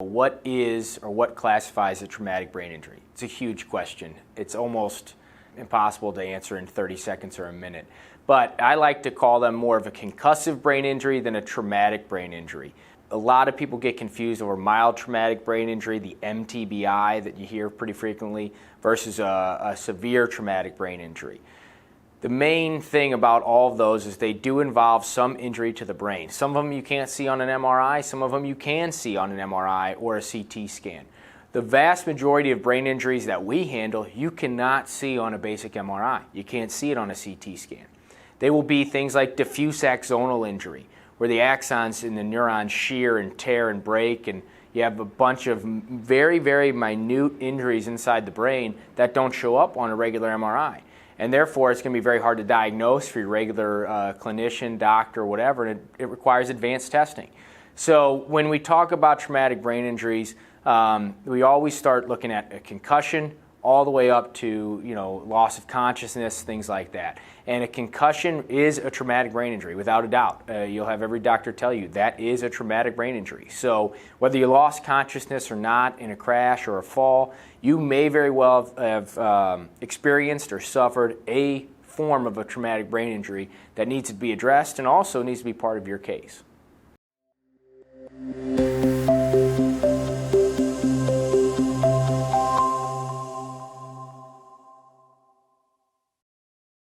What is or what classifies a traumatic brain injury? It's a huge question. It's almost impossible to answer in 30 seconds or a minute. But I like to call them more of a concussive brain injury than a traumatic brain injury. A lot of people get confused over mild traumatic brain injury, the MTBI that you hear pretty frequently, versus a severe traumatic brain injury. The main thing about all of those is they do involve some injury to the brain. Some of them you can't see on an MRI, some of them you can see on an MRI or a CT scan. The vast majority of brain injuries that we handle, you cannot see on a basic MRI. You can't see it on a CT scan. They will be things like diffuse axonal injury, where the axons in the neurons shear and tear and break, and you have a bunch of very, very minute injuries inside the brain that don't show up on a regular MRI. And therefore, it's going to be very hard to diagnose for your regular clinician, doctor, whatever, and it requires advanced testing. So when we talk about traumatic brain injuries, we always start looking at a concussion all the way up to loss of consciousness, things like that. And a concussion is a traumatic brain injury, without a doubt. You'll have every doctor tell you that is a traumatic brain injury. So whether you lost consciousness or not in a crash or a fall, you may very well have experienced or suffered a form of a traumatic brain injury that needs to be addressed and also needs to be part of your case.